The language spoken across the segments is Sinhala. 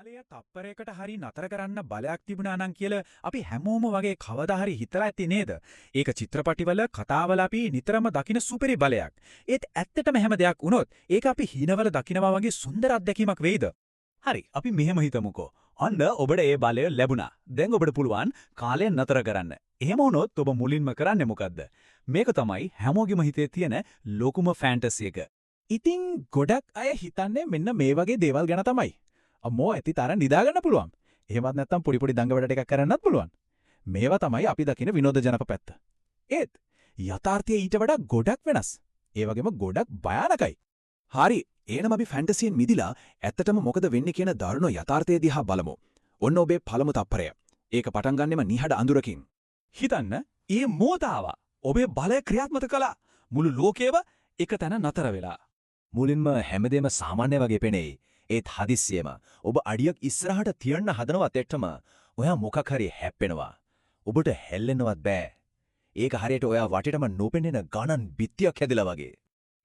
කාලය තප්පරයකට හරි නතර කරන්න බලයක් තිබුණා නම් කියලා අපි හැමෝම වගේ කවදා හරි හිතලා ඇති නේද? ඒක චිත්‍රපටිවල කතාවල අපි නිතරම දකින සුපිරි බලයක්. ඒත් ඇත්තටම හැම දෙයක් වුණොත් ඒක අපි හීනවල දකිනවා වගේ සුන්දර අත්දැකීමක් වෙයිද? හරි අපි මෙහෙම හිතමුකෝ. අන්න ඔබට ඒ බලය ලැබුණා. දැන් ඔබට පුළුවන් කාලය නතර කරන්න. එහෙම වුණොත් ඔබ මුලින්ම කරන්නේ මොකද්ද? මේක තමයි හැමෝගෙම හිතේ තියෙන ලොකුම ෆැන්ටසි එක. ඉතින් ගොඩක් අය හිතන්නේ මෙන්න මේ වගේ දේවල් ගැන තමයි. අම්මෝ ඇති තරම් නිදා ගන්න පුළුවන්. එහෙමත් නැත්නම් පොඩි පොඩි දඟ වැඩ ටිකක් කරන්නත් පුළුවන්. මේවා තමයි අපි දකින විනෝදජනක පැත්ත. ඒත් යථාර්ථය ඊට වඩා ගොඩක් වෙනස්. ඒ වගේම ගොඩක් භයානකයි. හරි එහෙනම් අපි ෆැන්ටසියෙන් මිදිලා ඇත්තටම මොකද වෙන්නේ කියන දරුණු යථාර්ථය දිහා බලමු. ඔන්න ඔබේ පළමු තප්පරය. ඒක පටන් ගන්නෙම නිහඬ අඳුරකින්. හිතන්න, ඊ මෝතාව ඔබේ බලය ක්‍රියාත්මක කළා. මුළු ලෝකයේම එක තැන නතර වෙලා. මුලින්ම හැමදේම සාමාන්‍ය වගේ පෙනෙයි. ඒත් හදිස්සියෙම ඔබ අඩියක් ඉස්සරහට තියන්න හදනවත් එක්කම ඔයා මොකක් හරි හැප්පෙනවා. ඔබට හෙල්ලෙන්නවත් බෑ. ඒක හරියට ඔයා වටේටම නොපෙනෙන ගණන් බිත්තියක් හැදිලා වගේ.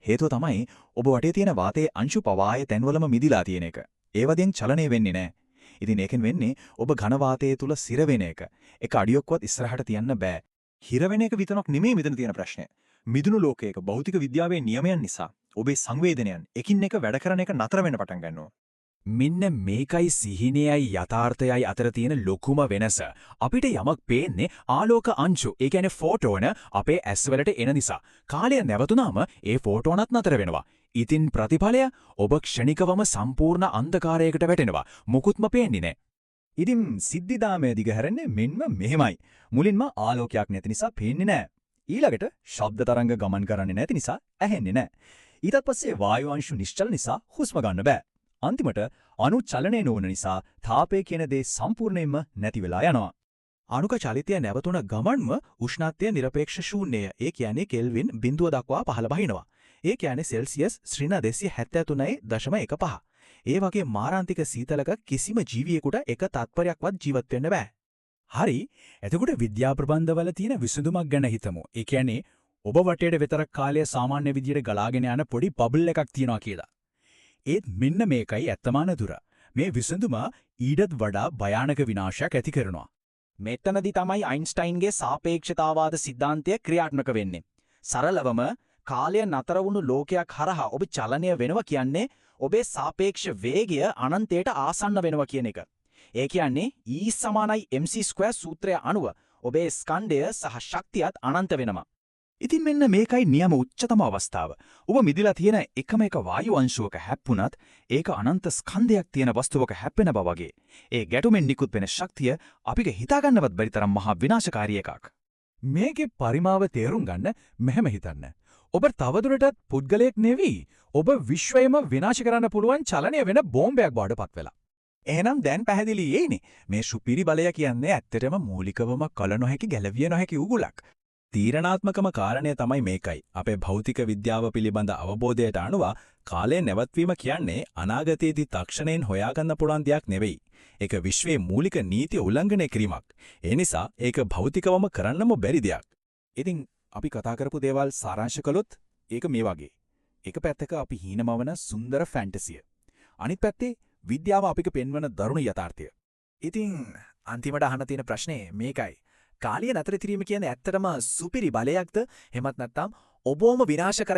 හේතුව තමයි ඔබ වටේ තියෙන වාතයේ අංශු පවායේ තැන්වලම මිදිලා තියෙන එක. ඒවදෙන් චලනය වෙන්නේ නැහැ. ඉතින් ඒකෙන් වෙන්නේ ඔබ ඝන වාතයේ තුල සිර වෙන එක. එක අඩියක්වත් ඉස්සරහට තියන්න බෑ. හිර වෙන එක විතරක් නෙමෙයි මෙතන තියෙන ප්‍රශ්නේ. මිදුණු ලෝකයක භෞතික විද්‍යාවේ නියමයන් නිසා ඔබේ සංවේදනයන් එකින් එක වැඩ කරන එක නතර වෙන්න පටන් ගන්නවා. මෙන්න මේකයි සිහිනයයි යථාර්ථයයි අතර තියෙන ලොකුම වෙනස. අපිට යමක් පේන්නේ ආලෝක අංශු, ඒ කියන්නේ ෆෝටෝන අපේ ඇස්වලට එන නිසා. කාලය නැවතුනම ඒ ෆෝටෝනත් නතර වෙනවා. ඉතින් ප්‍රතිඵලය ඔබ ක්ෂණිකවම සම්පූර්ණ අන්ධකාරයකට වැටෙනවා. මුකුත්ම පේන්නේ නැහැ. ඉතින් සිද්ධිදාමය දිගහැරෙන්නේ මෙන්න මෙහෙමයි. මුලින්ම ආලෝකයක් නැති නිසා පේන්නේ නැහැ. ඊළඟට ශබ්ද තරංග ගමන් කරන්නේ නැති නිසා ඇහෙන්නේ නැහැ. ඊට පස්සේ වායු අංශු නිශ්චල නිසා හුස්ම ගන්න බෑ. අන්තිමට අණු චලනය නොවන නිසා තාපය කියන දේ සම්පූර්ණයෙන්ම නැති වෙලා යනවා. අණුක චලිතය නැවතුන ගමන්ම උෂ්ණත්වය නිරපේක්ෂ ශූන්‍යය. ඒ කියන්නේ කෙල්වින් 0 දක්වා පහළ බහිනවා. ඒ කියන්නේ සෙල්සියස් ඍණ 273.15. ඒ වගේ මාරාන්තික සීතලක කිසිම ජීවියෙකුට එක තත්පරයක්වත් ජීවත් වෙන්න බෑ. හරි. එතකොට විද්‍යා ප්‍රබන්ධවල තියෙන විසඳුමක් ගැන හිතමු. ඒ කියන්නේ ඔබ වටේට විතරක් කාලය සාමාන්‍ය විදියට ගලාගෙන යන පොඩි බබල් එකක් තියනවා කියලා. ඒත් මෙන්න මේකයි ඇත්තමාන දුර. මේ විසඳුම ඊටත් වඩා භයානක විනාශයක් ඇති කරනවා. මෙතනදී තමයි අයින්ස්ටයින්ගේ සාපේක්ෂතාවාද සිද්ධාන්තය ක්‍රියාත්මක වෙන්නේ. සරලවම කාලය නතර වුණු ලෝකයක් හරහා ඔබ චලනය වෙනවා කියන්නේ ඔබේ සාපේක්ෂ වේගය අනන්තයට ආසන්න වෙනවා කියන එක. ඒ කියන්නේ E = mc² සූත්‍රය අනුව ඔබේ ස්කන්ධය සහ ශක්තියත් අනන්ත වෙනවා. ඉතින් මෙන්න මේකයි නියම උච්චතම අවස්ථාව. ඔබ මිදිලා තියෙන එකම එක වායු අංශුවක හැප්පුණත් ඒක අනන්ත ස්කන්ධයක් තියෙන වස්තුවක හැප්පෙන බව වගේ. ඒ ගැටුමෙන් නිකුත් වෙන ශක්තිය අපිට හිතා ගන්නවත් බැරි තරම් මහා විනාශකාරී එකක්. මේකේ පරිමාව තේරුම් ගන්න මෙහෙම හිතන්න. ඔබ තවදුරටත් පුද්ගලයෙක් නෙවෙයි. ඔබ විශ්වයම විනාශ කරන්න පුළුවන් චලනය වෙන බෝම්බයක් බවට පත් වෙලා. එහෙනම් දැන් පැහැදිලි යේනේ. මේ සුපිරි බලය කියන්නේ ඇත්තටම මූලිකවම කල නොහැකි ගැලවිය නොහැකි උගුලක්. තීරණාත්මකම කාරණය තමයි මේකයි. අපේ භෞතික විද්‍යාව පිළිබඳ අවබෝධයට අනුව කාලය නැවත්වීම කියන්නේ අනාගතයේදී තක්ෂණයෙන් හොයාගන්න පුළුවන් දෙයක් නෙවෙයි. ඒක විශ්වයේ මූලික නීති උල්ලංඝනය කිරීමක්. ඒ නිසා ඒක භෞතිකවම කරන්නම බැරි දෙයක්. ඉතින් අපි කතා කරපු දේවල් සාරාංශ කළොත් ඒක මේ වගේ. එක පැත්තක අපි හීනමවන සුන්දර ෆැන්ටසිය. අනිත් පැත්තේ විද්‍යාව අපිට පෙන්වන දරුණු යථාර්ථය. ඉතින් අන්තිමට අහන්න තියෙන ප්‍රශ්නේ මේකයි. කාලය නතර කිරීම කියන්නේ ඇත්තටම සුපිරි බලයක්ද? එහෙමත් නැත්නම් ඔබවම විනාශ කර